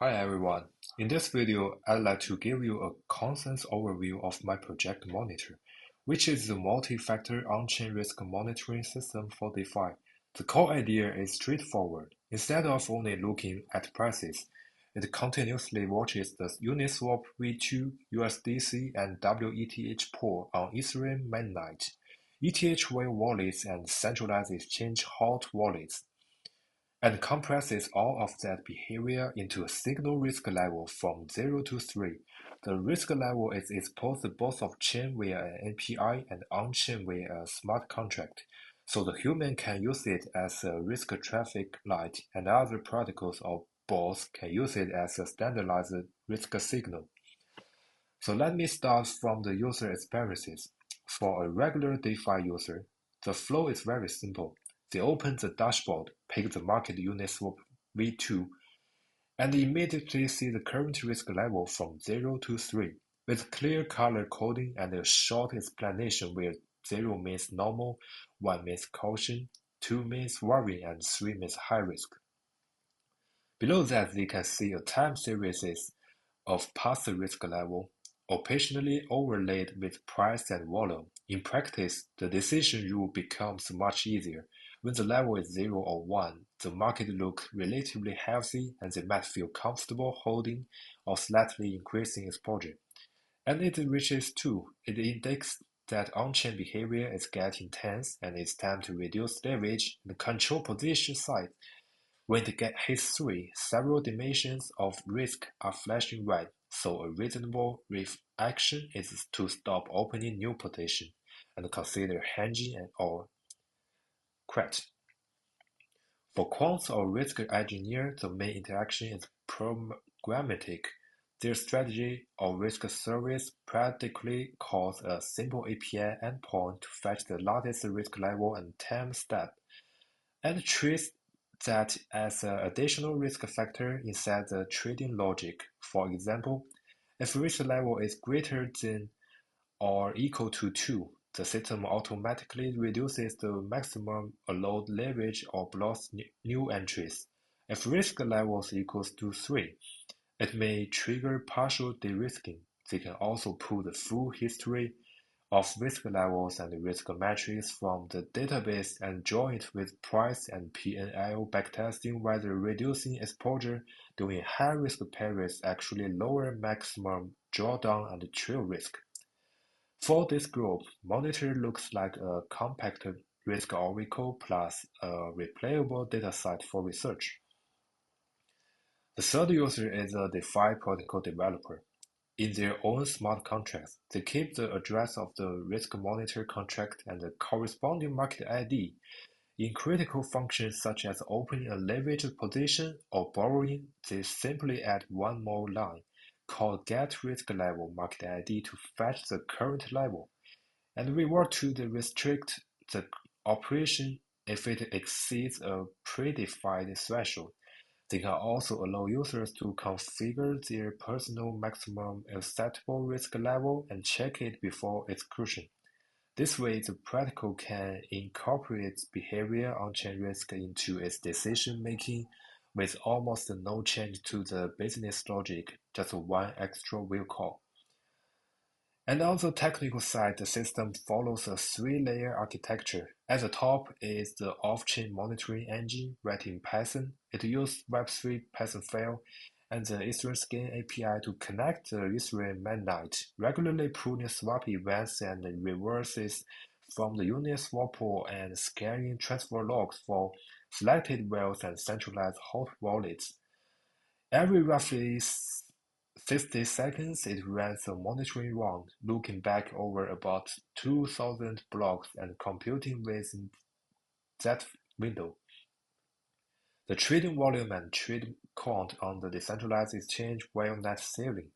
Hi everyone. In this video, I'd like to give you a consensus overview of my project Monitor, which is the multi-factor on-chain risk monitoring system for DeFi. The core idea is straightforward. Instead of only looking at prices, it continuously watches the Uniswap V2, USDC, and WETH pool on Ethereum mainnet, ETH Wave wallets, and centralized exchange hot wallets and compresses all of that behavior into a single risk level from 0 to 3. The risk level is exposed both off-chain via an API and on-chain via a smart contract, so the human can use it as a risk traffic light and other protocols or bots can use it as a standardized risk signal. So let me start from the user experiences. For a regular DeFi user, the flow is very simple. They open the dashboard, pick the market Uniswap V2, and immediately see the current risk level from 0 to 3, with clear color coding and a short explanation where 0 means normal, 1 means caution, 2 means worry, and 3 means high risk. Below that, they can see a time series of past risk level, occasionally overlaid with price and volume. In practice, the decision rule becomes much easier. When the level is 0 or 1, the market looks relatively healthy and they might feel comfortable holding or slightly increasing exposure. And it reaches 2, it indicates that on-chain behavior is getting tense and it's time to reduce leverage and control position size. When the gate hits 3, several dimensions of risk are flashing red, so a reasonable reaction is to stop opening new position and consider hedging or credit. For quants or risk engineers, the main interaction is programmatic. Their strategy or risk service practically calls a simple API endpoint to fetch the latest risk level and time step, and treats that as an additional risk factor inside the trading logic. For example, if risk level is greater than or equal to 2, the system automatically reduces the maximum allowed leverage or blocks new entries. If risk levels equals to 3, it may trigger partial de-risking. They can also pull the full history of risk levels and risk metrics from the database and join it with price and P&L backtesting whether reducing exposure during high-risk periods actually lower maximum drawdown and trail risk. For this group, Monitor looks like a compact risk oracle plus a replayable dataset for research. The third user is a DeFi protocol developer. In their own smart contracts, they keep the address of the risk monitor contract and the corresponding market ID. In critical functions such as opening a leveraged position or borrowing, they simply add one more line, called getRiskLevel market ID to fetch the current level, and revert to the restrict the operation if it exceeds a predefined threshold. They can also allow users to configure their personal maximum acceptable risk level and check it before execution. This way, the protocol can incorporate behavior on-chain risk into its decision-making with almost no change to the business logic, just one extra wheel call. And on the technical side, the system follows a three-layer architecture. At the top is the off-chain monitoring engine written in Python. It uses Web3 Python file and the Etherscan API to connect the Ethereum mainnet, regularly pulling swap events and reverses from the Uniswap pool and scanning transfer logs for selected whales and centralized hot wallets. Every roughly 60 seconds, it runs a monitoring round, looking back over about 2,000 blocks and computing within that window. The trading volume and trade count on the decentralized exchange while net ceiling,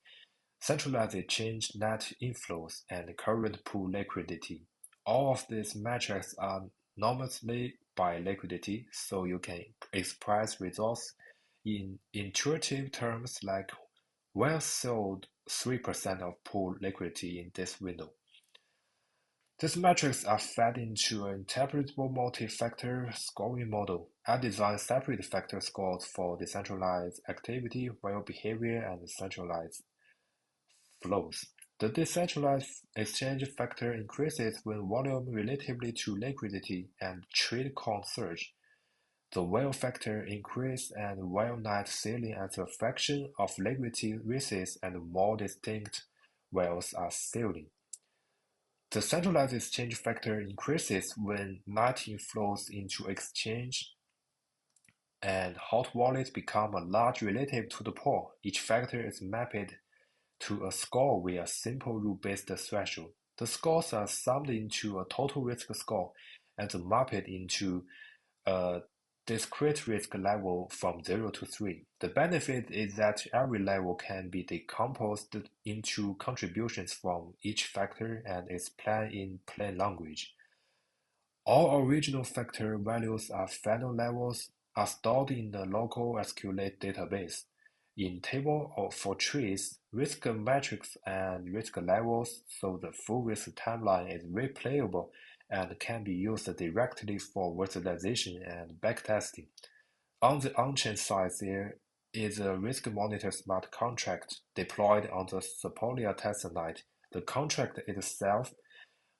centralized exchange net inflows, and current pool liquidity. All of these metrics are normally by liquidity, so you can express results in intuitive terms like well sold 3% of pool liquidity in this window. These metrics are fed into an interpretable multi-factor scoring model. I designed separate factor scores for decentralized activity, while behavior, and centralized flows. The decentralized exchange factor increases when volume relatively to liquidity and trade count surge. The whale factor increases and whale net ceiling as a fraction of liquidity rises and more distinct whales are sealing. The centralized exchange factor increases when net inflows into exchange and hot wallets become large relative to the pool. Each factor is mapped to a score with a simple rule-based threshold. The scores are summed into a total risk score and mapped into a discrete risk level from 0 to 3. The benefit is that every level can be decomposed into contributions from each factor and is plain in plain language. All original factor values are final levels are stored in the local SQLite database. In table for trees, risk metrics and risk levels, so the full risk timeline is replayable and can be used directly for visualization and backtesting. On the on-chain side, there is a Risk Monitor smart contract deployed on the Sepolia testnet. The contract itself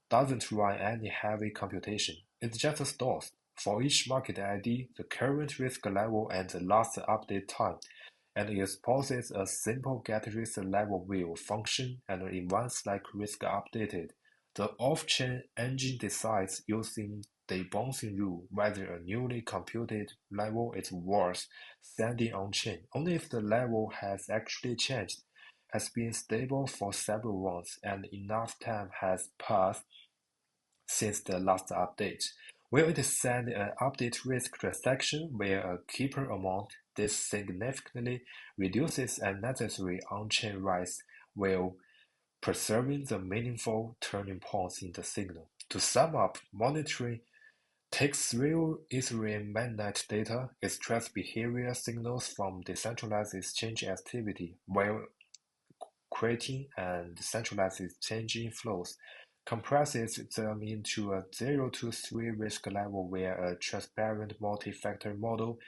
doesn't run any heavy computation. It just stores, for each market ID, the current risk level and the last update time, and it exposes a simple getRiskLevel view function and events like risk updated. The off-chain engine decides using the debouncing rule whether a newly computed level is worth sending on-chain, only if the level has actually changed, has been stable for several rounds, and enough time has passed since the last update. Will it send an update risk transaction where a keeper amount? This significantly reduces unnecessary on-chain risk while preserving the meaningful turning points in the signal. To sum up, monitoring takes real Ethereum mainnet data, extracts behavior signals from decentralized exchange activity, while creating and centralized exchange inflows, compresses them into a 0 to 3 risk level where a transparent multi-factor model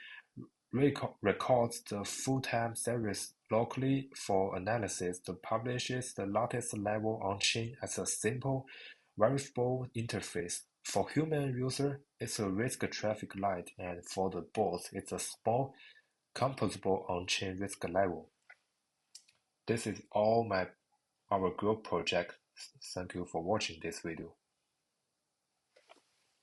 records the full-time series locally for analysis, then publishes the latest level on-chain as a simple, verifiable interface. For human user, it's a risk traffic light, and for the bots, it's a small, composable on-chain risk level. This is all our group project. Thank you for watching this video.